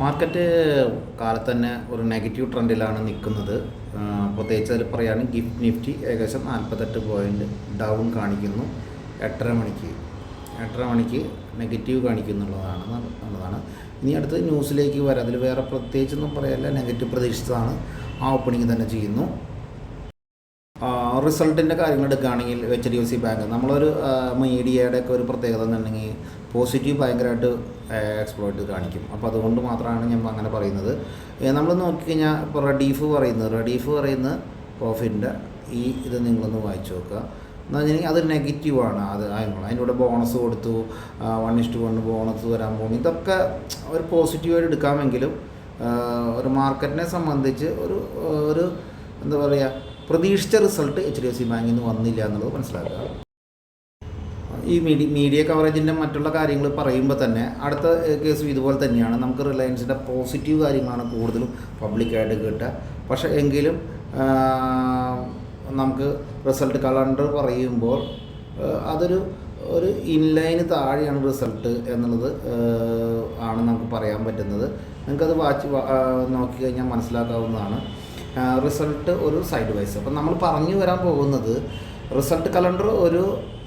Market കാലത്ത് തന്നെ ഒരു നെഗറ്റീവ് ട്രെൻഡിലാണ് നിൽക്കുന്നത്. പ്രത്യേകിച്ച് അതിൽ പറയുകയാണെങ്കിൽ നിഫ്റ്റി ഏകദേശം 48 പോയിൻ്റ് ഡൗൺ കാണിക്കുന്നു. 8:30 മണിക്ക് നെഗറ്റീവ് കാണിക്കുന്നുള്ളതാണ്. ഇനി അടുത്ത് ന്യൂസിലേക്ക് വരാം. അതിൽ വേറെ പ്രത്യേകിച്ചൊന്നും പറയാനില്ല. നെഗറ്റീവ് പ്രതീക്ഷിച്ചതാണ്. ആ ഓപ്പണിംഗ് തന്നെ ചെയ്യുന്നു. റിസൾട്ടിൻ്റെ കാര്യങ്ങൾ എടുക്കുകയാണെങ്കിൽ HDFC ബാങ്ക് നമ്മളൊരു മീഡിയയുടെ ഒക്കെ ഒരു പ്രത്യേകത എന്നുണ്ടെങ്കിൽ പോസിറ്റീവ് ഭയങ്കരമായിട്ട് എക്സ്പ്ലോയിറ്റ് കാണിക്കും. അപ്പോൾ അതുകൊണ്ട് മാത്രമാണ് ഞാൻ അങ്ങനെ പറയുന്നത്. നമ്മൾ നോക്കിക്കഴിഞ്ഞാൽ ഇപ്പോൾ റെഡീഫ് പറയുന്ന പ്രോഫിറ്റിൻ്റെ ഇത് നിങ്ങളൊന്ന് വായിച്ചു നോക്കുക. എന്ന് വെച്ചിട്ടുണ്ടെങ്കിൽ അത് നെഗറ്റീവാണ്. അതിൻ്റെ കൂടെ ബോണസ് കൊടുത്തു, 1:1 ബോണസ് വരാൻ പോകുന്നു. ഇതൊക്കെ ഒരു പോസിറ്റീവായിട്ട് എടുക്കാമെങ്കിലും ഒരു മാർക്കറ്റിനെ സംബന്ധിച്ച് ഒരു എന്താ പറയുക, പ്രതീക്ഷിച്ച റിസൾട്ട് HDFC ബാങ്കിൽ നിന്ന് വന്നില്ല എന്നുള്ളത് മനസ്സിലാക്കുക. ഈ മീഡിയ കവറേജിൻ്റെ മറ്റുള്ള കാര്യങ്ങൾ പറയുമ്പോൾ തന്നെ അടുത്ത കേസും ഇതുപോലെ തന്നെയാണ്. നമുക്ക് റിലയൻസിൻ്റെ പോസിറ്റീവ് കാര്യങ്ങളാണ് കൂടുതലും പബ്ലിക്കായിട്ട് കിട്ടുക. പക്ഷേ എങ്കിലും നമുക്ക് റിസൾട്ട് കലണ്ടർ പറയുമ്പോൾ അതൊരു ഇൻലൈന് താഴെയാണ് റിസൾട്ട് എന്നുള്ളത് ആണ് നമുക്ക് പറയാൻ പറ്റുന്നത്. നിങ്ങൾക്കത് നോക്കിക്കഴിഞ്ഞാൽ മനസ്സിലാക്കാവുന്നതാണ്. റിസൾട്ട് ഒരു സൈഡ് വൈസ്. അപ്പം നമ്മൾ പറഞ്ഞു വരാൻ പോകുന്നത് റിസൾട്ട് കലണ്ടർ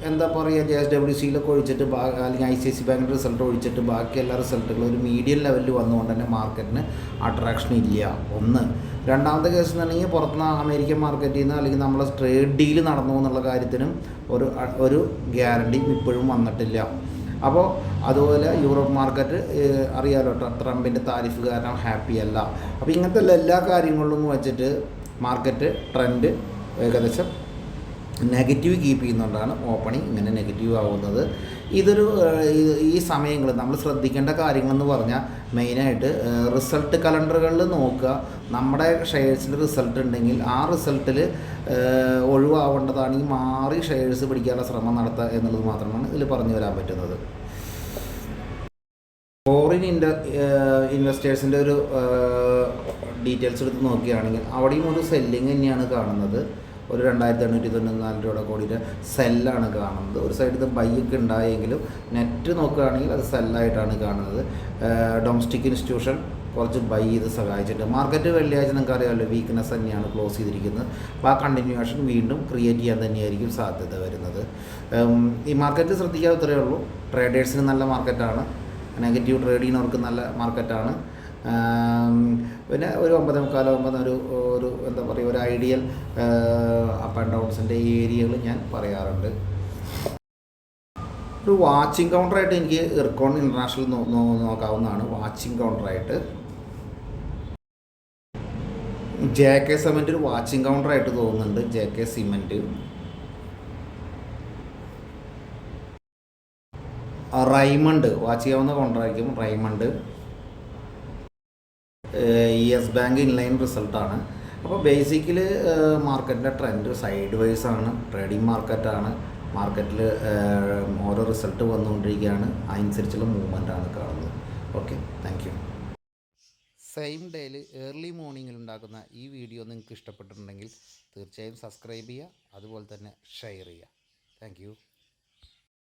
എന്താ പറയുക, JSWCയിലൊക്കെ ഒഴിച്ചിട്ട് അല്ലെങ്കിൽ ICICI ബാങ്കിൻ്റെ റിസൾട്ട് ഒഴിച്ചിട്ട് ബാക്കി എല്ലാ റിസൾട്ടുകളും ഒരു മീഡിയം ലെവലിൽ വന്നുകൊണ്ട് തന്നെ മാർക്കറ്റിന് അട്രാക്ഷൻ ഇല്ല. ഒന്ന്. രണ്ടാമത്തെ കേസ് എന്നുണ്ടെങ്കിൽ പുറത്തുനിന്ന് അമേരിക്കൻ മാർക്കറ്റിൽ നിന്ന് അല്ലെങ്കിൽ നമ്മളെ ട്രേഡ് ഡീൽ നടന്നു എന്നുള്ള കാര്യത്തിനും ഒരു ഗ്യാരണ്ടി ഇപ്പോഴും വന്നിട്ടില്ല. അപ്പോൾ അതുപോലെ യൂറോപ്പ് മാർക്കറ്റ് അറിയാലോ, ട്രംപിൻ്റെ താരിഫ് കാരണം ഹാപ്പി അല്ല. അപ്പോൾ ഇങ്ങനത്തെ എല്ലാ കാര്യങ്ങളിലും വെച്ചിട്ട് മാർക്കറ്റ് ട്രെൻഡ് ഏകദേശം നെഗറ്റീവ് കീപ്പ് ചെയ്യുന്നതുകൊണ്ടാണ് ഓപ്പണിംഗ് ഇങ്ങനെ നെഗറ്റീവ് ആവുന്നത്. ഈ സമയങ്ങൾ നമ്മൾ ശ്രദ്ധിക്കേണ്ട കാര്യങ്ങളെന്ന് പറഞ്ഞാൽ മെയിനായിട്ട് റിസൾട്ട് കലണ്ടറുകളിൽ നോക്കുക. നമ്മുടെ ഷെയർസിൽ റിസൾട്ട് ഉണ്ടെങ്കിൽ ആ റിസൾട്ടിൽ ഒഴിവാവേണ്ടതാണെങ്കിൽ മാറി ഷെയർസ് പിടിക്കാനുള്ള ശ്രമം നടത്തുക എന്നുള്ളത് മാത്രമാണ് ഇതിൽ പറഞ്ഞു വരാൻ പറ്റുന്നത്. ഫോറിൻ ഇൻവെസ്റ്റേഴ്സിൻ്റെ ഒരു ഡീറ്റെയിൽസ് എടുത്ത് നോക്കുകയാണെങ്കിൽ അവിടെയും ഒരു സെല്ലിങ് തന്നെയാണ് കാണുന്നത്. ഒരു 2894 രൂപയുടെ കോടിയുടെ സെല്ലാണ് കാണുന്നത്. ഒരു സൈഡിൽ നിന്ന് ബൈയൊക്കെ ഉണ്ടായെങ്കിലും നെറ്റ് നോക്കുകയാണെങ്കിൽ അത് സെല്ലായിട്ടാണ് കാണുന്നത്. ഡൊമസ്റ്റിക് ഇൻസ്റ്റിറ്റ്യൂഷൻ കുറച്ച് ബൈ ചെയ്ത് സഹായിച്ചിട്ടുണ്ട്. മാർക്കറ്റ് വെള്ളിയാഴ്ച നിങ്ങൾക്ക് അറിയാമല്ലോ, വീക്ക്നെസ് തന്നെയാണ് ക്ലോസ് ചെയ്തിരിക്കുന്നത്. അപ്പോൾ ആ കണ്ടിന്യൂവേഷൻ വീണ്ടും ക്രിയേറ്റ് ചെയ്യാൻ തന്നെയായിരിക്കും സാധ്യത വരുന്നത്. ഈ മാർക്കറ്റ് ശ്രദ്ധിക്കാതെ ഇത്രയേ ഉള്ളൂ. ട്രേഡേഴ്സിന് നല്ല മാർക്കറ്റാണ്, നെഗറ്റീവ് ട്രേഡ് ചെയ്യുന്നവർക്ക് നല്ല മാർക്കറ്റാണ്. പിന്നെ ഒരു 9:45 ഒരു എന്താ പറയുക, ഒരു ഐഡിയൽ അപ്പ് ആൻഡ് ഡൗൺസിൻ്റെ ഏരിയകൾ ഞാൻ പറയാറുണ്ട്. ഒരു വാച്ചിങ് കൗണ്ടറായിട്ട് എനിക്ക് ഇർക്കോൺ ഇൻ്റർനാഷണൽ നോക്കാവുന്നതാണ്. വാച്ചിങ് കൗണ്ടറായിട്ട് JK സിമെൻറ്റ് ഒരു വാച്ചിങ് കൗണ്ടറായിട്ട് തോന്നുന്നുണ്ട്. JK cement. റൈമണ്ട് വാച്ച് ചെയ്യാവുന്ന കൗണ്ടറായിരിക്കും. റൈമണ്ട്. യെസ് ബാങ്ക് ഇൻലൈൻ റിസൾട്ടാണ്. അപ്പോൾ ബേസിക്കലി മാർക്കറ്റിൻ്റെ ട്രെൻഡ് സൈഡ് വൈസ് ആണ്. ട്രേഡിംഗ് മാർക്കറ്റാണ്. മാർക്കറ്റിൽ ഓരോ റിസൾട്ട് വന്നുകൊണ്ടിരിക്കുകയാണ്. അതനുസരിച്ചുള്ള മൂവ്മെൻറ്റാണ് കാണുന്നത്. Okay, thank you. സെയിം ഡേയിൽ ഏർലി മോർണിംഗിൽ ഉണ്ടാക്കുന്ന ഈ വീഡിയോ നിങ്ങൾക്ക് ഇഷ്ടപ്പെട്ടിട്ടുണ്ടെങ്കിൽ തീർച്ചയായും സബ്സ്ക്രൈബ് ചെയ്യുക, അതുപോലെ തന്നെ ഷെയർ ചെയ്യുക. Thank you.